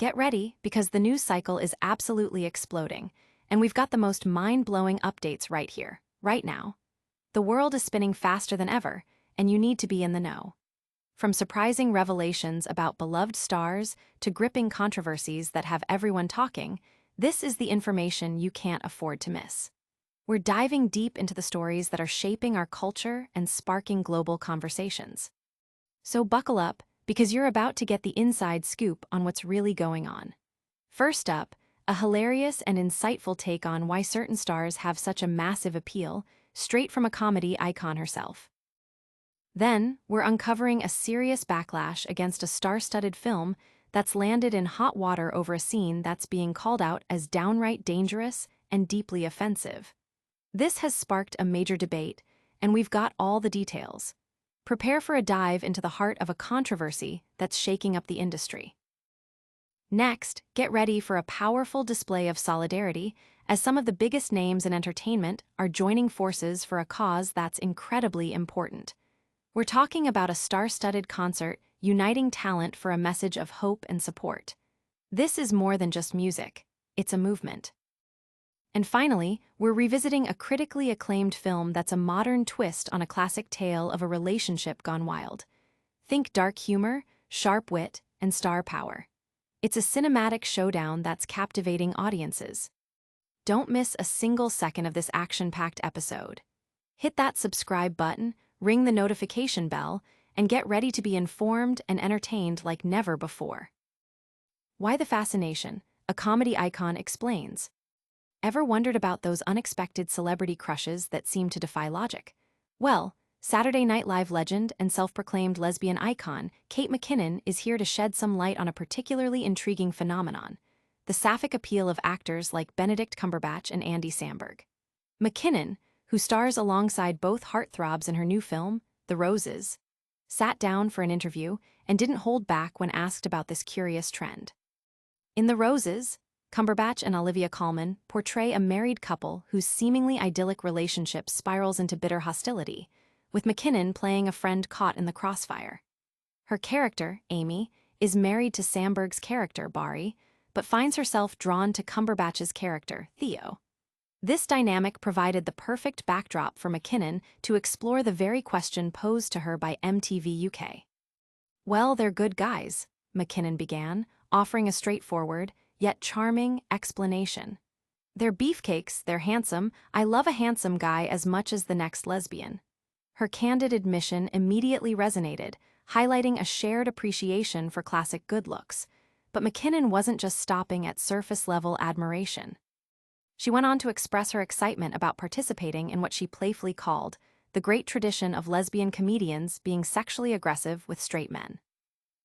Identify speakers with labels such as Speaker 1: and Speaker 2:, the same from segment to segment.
Speaker 1: Get ready, because the news cycle is absolutely exploding, and we've got the most mind-blowing updates right here, right now. The world is spinning faster than ever, and you need to be in the know. From surprising revelations about beloved stars to gripping controversies that have everyone talking, this is the information you can't afford to miss. We're diving deep into the stories that are shaping our culture and sparking global conversations. So buckle up, because you're about to get the inside scoop on what's really going on. First up, a hilarious and insightful take on why certain stars have such a massive appeal, straight from a comedy icon herself. Then, we're uncovering a serious backlash against a star-studded film that's landed in hot water over a scene that's being called out as downright dangerous and deeply offensive. This has sparked a major debate, and we've got all the details. Prepare for a dive into the heart of a controversy that's shaking up the industry. Next, get ready for a powerful display of solidarity, as some of the biggest names in entertainment are joining forces for a cause that's incredibly important. We're talking about a star-studded concert uniting talent for a message of hope and support. This is more than just music, it's a movement. And finally, we're revisiting a critically acclaimed film that's a modern twist on a classic tale of a relationship gone wild. Think dark humor, sharp wit, and star power. It's a cinematic showdown that's captivating audiences. Don't miss a single second of this action-packed episode. Hit that subscribe button, ring the notification bell, and get ready to be informed and entertained like never before. Why the fascination? A comedy icon explains. Ever wondered about those unexpected celebrity crushes that seem to defy logic? Well, Saturday Night Live legend and self-proclaimed lesbian icon Kate McKinnon is here to shed some light on a particularly intriguing phenomenon: the sapphic appeal of actors like Benedict Cumberbatch and Andy Samberg. McKinnon, who stars alongside both heartthrobs in her new film, The Roses, sat down for an interview and didn't hold back when asked about this curious trend. In The Roses, Cumberbatch and Olivia Colman portray a married couple whose seemingly idyllic relationship spirals into bitter hostility, with McKinnon playing a friend caught in the crossfire. Her character, Amy, is married to Samberg's character, Barry, but finds herself drawn to Cumberbatch's character, Theo. This dynamic provided the perfect backdrop for McKinnon to explore the very question posed to her by MTV UK. "Well, they're good guys," McKinnon began, offering a straightforward, yet charming explanation. "They're beefcakes, they're handsome, I love a handsome guy as much as the next lesbian." Her candid admission immediately resonated, highlighting a shared appreciation for classic good looks. But McKinnon wasn't just stopping at surface-level admiration. She went on to express her excitement about participating in what she playfully called the great tradition of lesbian comedians being sexually aggressive with straight men.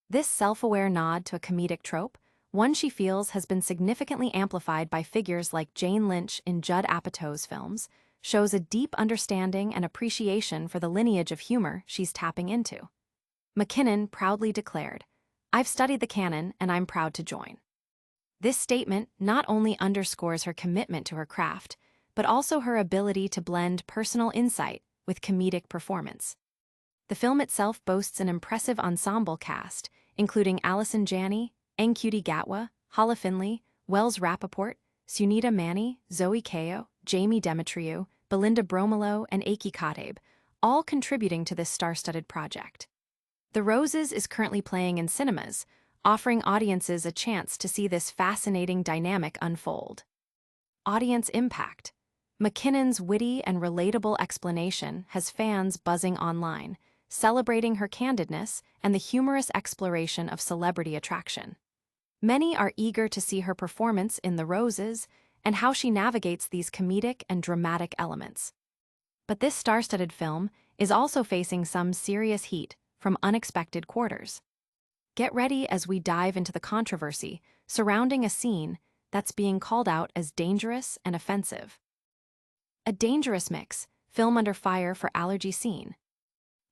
Speaker 1: This self-aware nod to a comedic trope, one she feels has been significantly amplified by figures like Jane Lynch in Judd Apatow's films, shows a deep understanding and appreciation for the lineage of humor she's tapping into. McKinnon proudly declared, "I've studied the canon and I'm proud to join." This statement not only underscores her commitment to her craft, but also her ability to blend personal insight with comedic performance. The film itself boasts an impressive ensemble cast, including Allison Janney, Ncuti Gatwa, Hala Finley, Wells Rappaport, Sunita Mani, Zoe Kao, Jamie Demetriou, Belinda Bromelo, and Aki Kateb, all contributing to this star-studded project. The Roses is currently playing in cinemas, offering audiences a chance to see this fascinating dynamic unfold. Audience impact. McKinnon's witty and relatable explanation has fans buzzing online, celebrating her candidness and the humorous exploration of celebrity attraction. Many are eager to see her performance in The Roses and how she navigates these comedic and dramatic elements. But this star-studded film is also facing some serious heat from unexpected quarters. Get ready as we dive into the controversy surrounding a scene that's being called out as dangerous and offensive. A dangerous mix, film under fire for allergy scene.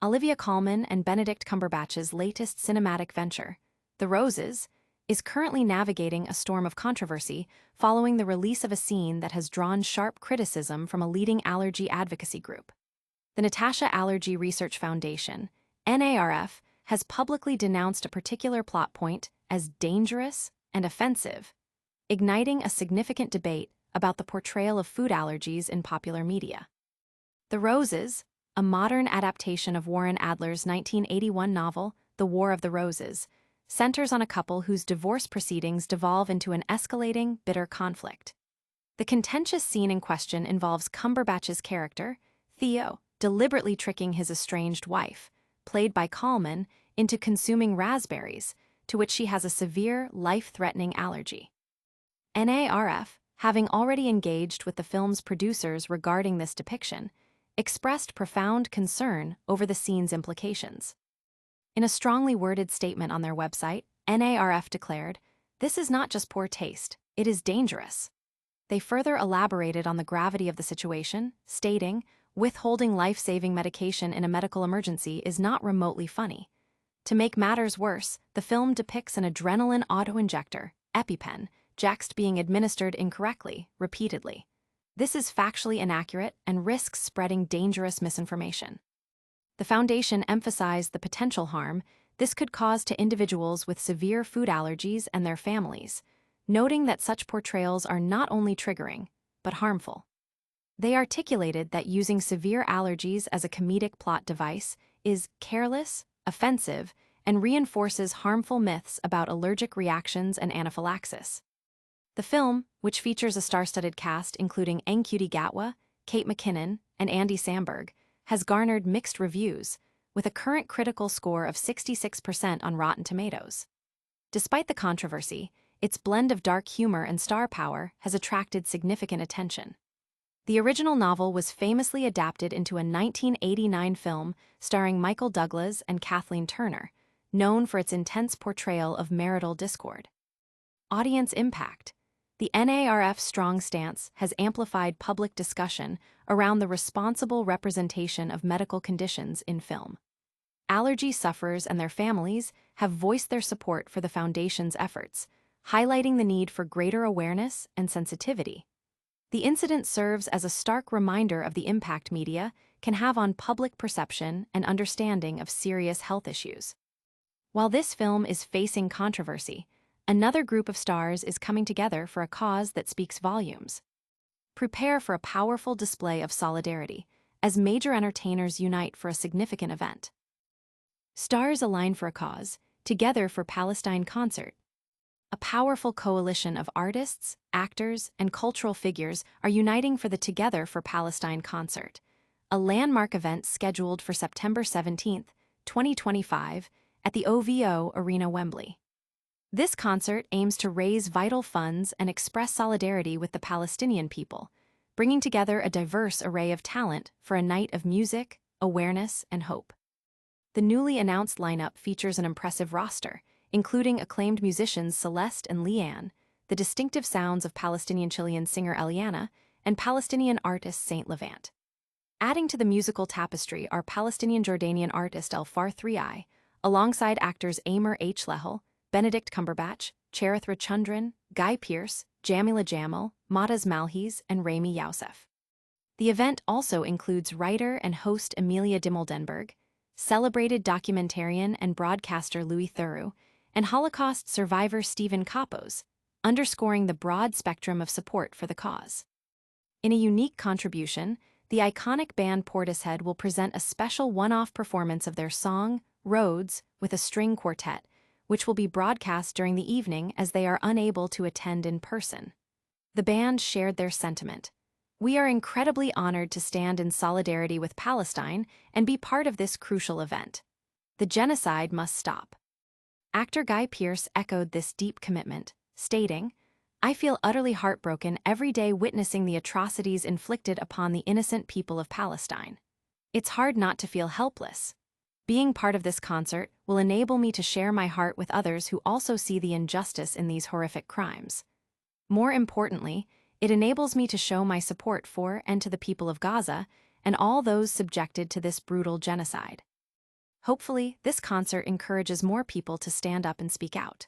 Speaker 1: Olivia Colman and Benedict Cumberbatch's latest cinematic venture, The Roses, is currently navigating a storm of controversy following the release of a scene that has drawn sharp criticism from a leading allergy advocacy group. The Natasha Allergy Research Foundation, NARF, has publicly denounced a particular plot point as dangerous and offensive, igniting a significant debate about the portrayal of food allergies in popular media. The Roses, a modern adaptation of Warren Adler's 1981 novel, The War of the Roses, centers on a couple whose divorce proceedings devolve into an escalating, bitter conflict. The contentious scene in question involves Cumberbatch's character, Theo, deliberately tricking his estranged wife, played by Coleman, into consuming raspberries, to which she has a severe, life-threatening allergy. NARF, having already engaged with the film's producers regarding this depiction, expressed profound concern over the scene's implications. In a strongly worded statement on their website, NARF declared, "This is not just poor taste, it is dangerous." They further elaborated on the gravity of the situation, stating, "Withholding life-saving medication in a medical emergency is not remotely funny. To make matters worse, the film depicts an adrenaline autoinjector, EpiPen, Jext being administered incorrectly, repeatedly. This is factually inaccurate and risks spreading dangerous misinformation." The foundation emphasized the potential harm this could cause to individuals with severe food allergies and their families, noting that such portrayals are not only triggering, but harmful. They articulated that using severe allergies as a comedic plot device is careless, offensive, and reinforces harmful myths about allergic reactions and anaphylaxis. The film, which features a star-studded cast including Ncuti Gatwa, Kate McKinnon, and Andy Samberg, has garnered mixed reviews, with a current critical score of 66% on Rotten Tomatoes. Despite the controversy, its blend of dark humor and star power has attracted significant attention. The original novel was famously adapted into a 1989 film starring Michael Douglas and Kathleen Turner, known for its intense portrayal of marital discord. Audience impact. The NARF's strong stance has amplified public discussion around the responsible representation of medical conditions in film. Allergy sufferers and their families have voiced their support for the Foundation's efforts, highlighting the need for greater awareness and sensitivity. The incident serves as a stark reminder of the impact media can have on public perception and understanding of serious health issues. While this film is facing controversy, another group of stars is coming together for a cause that speaks volumes. Prepare for a powerful display of solidarity as major entertainers unite for a significant event. Stars align for a cause, Together for Palestine concert. A powerful coalition of artists, actors, and cultural figures are uniting for the Together for Palestine concert, a landmark event scheduled for September 17, 2025, at the OVO Arena, Wembley. This concert aims to raise vital funds and express solidarity with the Palestinian people, bringing together a diverse array of talent for a night of music, awareness, and hope. The newly announced lineup features an impressive roster, including acclaimed musicians Celeste and Leanne, the distinctive sounds of Palestinian-Chilean singer Eliana, and Palestinian artist Saint Levant. Adding to the musical tapestry are Palestinian-Jordanian artist El Far 3i, alongside actors Amr H. Lehel, Benedict Cumberbatch, Cherith Rachundran, Guy Pearce, Jamila Jamil, Mataz Malhiz, and Rami Youssef. The event also includes writer and host Amelia Dimmeldenberg, celebrated documentarian and broadcaster Louis Theroux, and Holocaust survivor Stephen Kapos, underscoring the broad spectrum of support for the cause. In a unique contribution, the iconic band Portishead will present a special one-off performance of their song, Roads, with a string quartet, which will be broadcast during the evening as they are unable to attend in person. The band shared their sentiment. "We are incredibly honored to stand in solidarity with Palestine and be part of this crucial event. The genocide must stop." Actor Guy Pearce echoed this deep commitment, stating, "I feel utterly heartbroken every day witnessing the atrocities inflicted upon the innocent people of Palestine. It's hard not to feel helpless. Being part of this concert will enable me to share my heart with others who also see the injustice in these horrific crimes. More importantly, it enables me to show my support for and to the people of Gaza and all those subjected to this brutal genocide." Hopefully, this concert encourages more people to stand up and speak out.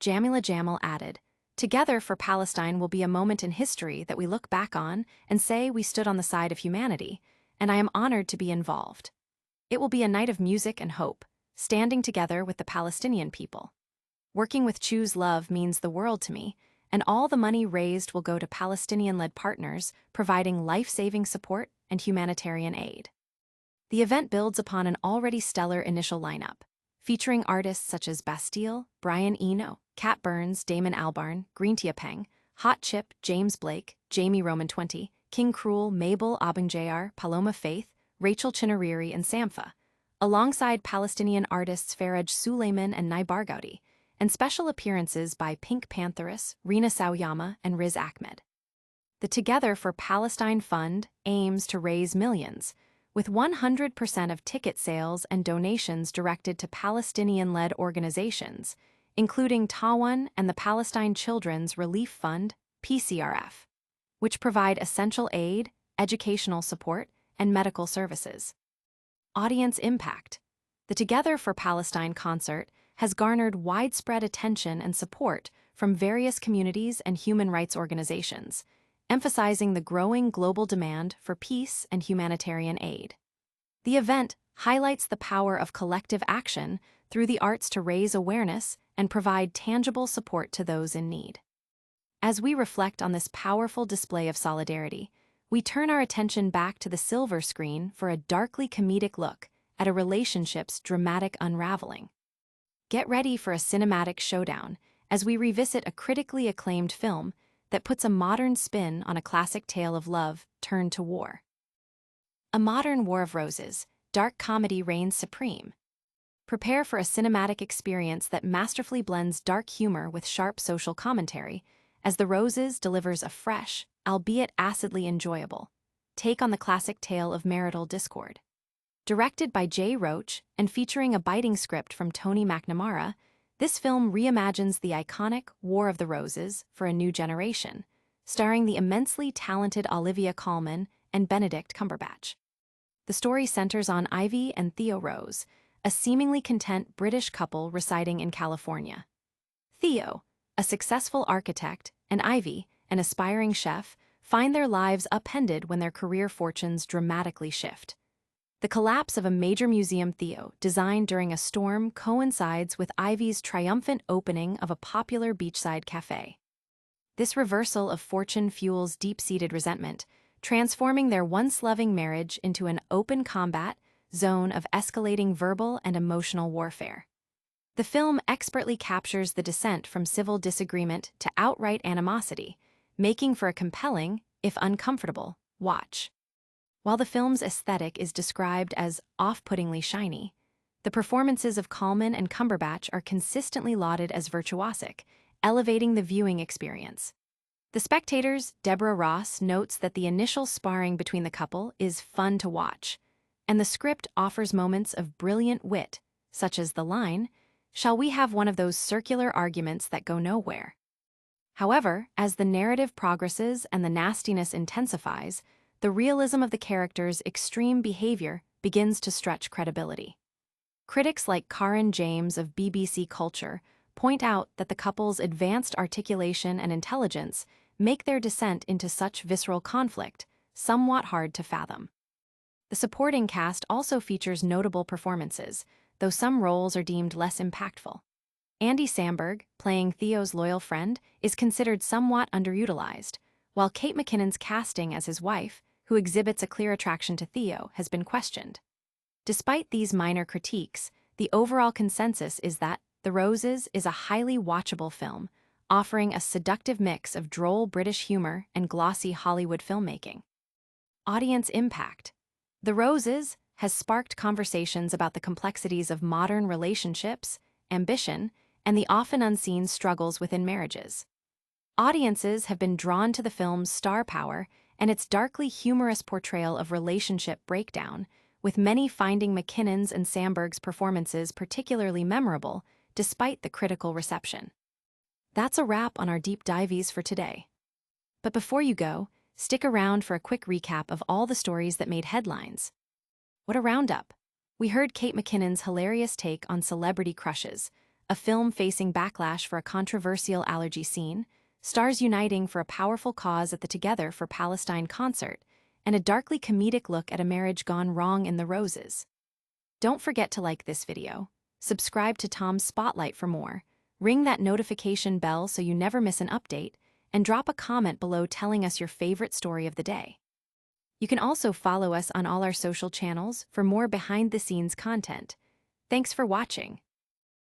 Speaker 1: Jamila Jamil added, "Together for Palestine will be a moment in history that we look back on and say we stood on the side of humanity, and I am honored to be involved. It will be a night of music and hope, standing together with the Palestinian people." Working with Choose Love means the world to me, and all the money raised will go to Palestinian-led partners providing life-saving support and humanitarian aid. The event builds upon an already stellar initial lineup, featuring artists such as Bastille, Brian Eno, Kat Burns, Damon Albarn, Greentia Peng, Hot Chip, James Blake, Jamie Roman 20, King Cruel, Mabel Abanjayar, Paloma Faith, Rachel Chinariri, and Sampha, alongside Palestinian artists Faraj Suleiman and Nai Barghouti, and special appearances by Pink Pantheress, Rina Sawayama, and Riz Ahmed. The Together for Palestine Fund aims to raise millions, with 100% of ticket sales and donations directed to Palestinian-led organizations, including Tawan and the Palestine Children's Relief Fund, PCRF, which provide essential aid, educational support, and medical services. Audience impact. The Together for Palestine concert has garnered widespread attention and support from various communities and human rights organizations, emphasizing the growing global demand for peace and humanitarian aid. The event highlights the power of collective action through the arts to raise awareness and provide tangible support to those in need. As we reflect on this powerful display of solidarity, we turn our attention back to the silver screen for a darkly comedic look at a relationship's dramatic unraveling. Get ready for a cinematic showdown as we revisit a critically acclaimed film that puts a modern spin on a classic tale of love turned to war. A modern War of Roses, dark comedy reigns supreme. Prepare for a cinematic experience that masterfully blends dark humor with sharp social commentary, as The Roses delivers a fresh, albeit acidly enjoyable, take on the classic tale of marital discord. Directed by Jay Roach and featuring a biting script from Tony McNamara, this film reimagines the iconic War of the Roses for a new generation, starring the immensely talented Olivia Colman and Benedict Cumberbatch. The story centers on Ivy and Theo Rose, a seemingly content British couple residing in California. Theo, a successful architect, and Ivy, an aspiring chef, find their lives upended when their career fortunes dramatically shift. The collapse of a major museum Theo, designed during a storm, coincides with Ivy's triumphant opening of a popular beachside cafe. This reversal of fortune fuels deep-seated resentment, transforming their once-loving marriage into an open combat zone of escalating verbal and emotional warfare. The film expertly captures the descent from civil disagreement to outright animosity, making for a compelling, if uncomfortable, watch. While the film's aesthetic is described as off-puttingly shiny, the performances of Colman and Cumberbatch are consistently lauded as virtuosic, elevating the viewing experience. The Spectator's Deborah Ross notes that the initial sparring between the couple is fun to watch, and the script offers moments of brilliant wit, such as the line, "Shall we have one of those circular arguments that go nowhere?" However, as the narrative progresses and the nastiness intensifies, the realism of the characters' extreme behavior begins to stretch credibility. Critics like Karen James of BBC Culture point out that the couple's advanced articulation and intelligence make their descent into such visceral conflict somewhat hard to fathom. The supporting cast also features notable performances, though some roles are deemed less impactful. Andy Samberg, playing Theo's loyal friend, is considered somewhat underutilized, while Kate McKinnon's casting as his wife, who exhibits a clear attraction to Theo, has been questioned. Despite these minor critiques, the overall consensus is that The Roses is a highly watchable film, offering a seductive mix of droll British humor and glossy Hollywood filmmaking. Audience impact. The Roses has sparked conversations about the complexities of modern relationships, ambition, and the often unseen struggles within marriages. Audiences have been drawn to the film's star power and its darkly humorous portrayal of relationship breakdown, with many finding McKinnon's and Samberg's performances particularly memorable despite the critical reception. That's a wrap on our deep dives for today. But before you go, stick around for a quick recap of all the stories that made headlines. What a roundup! We heard Kate McKinnon's hilarious take on Celebrity Crushes, a film facing backlash for a controversial allergy scene, stars uniting for a powerful cause at the Together for Palestine concert, and a darkly comedic look at a marriage gone wrong in The Roses. Don't forget to like this video, subscribe to Tom's Spotlight for more, Ring that notification bell so you never miss an update, and drop a comment below telling us your favorite story of the day. You can also follow us on all our social channels for more behind-the-scenes content. Thanks for watching.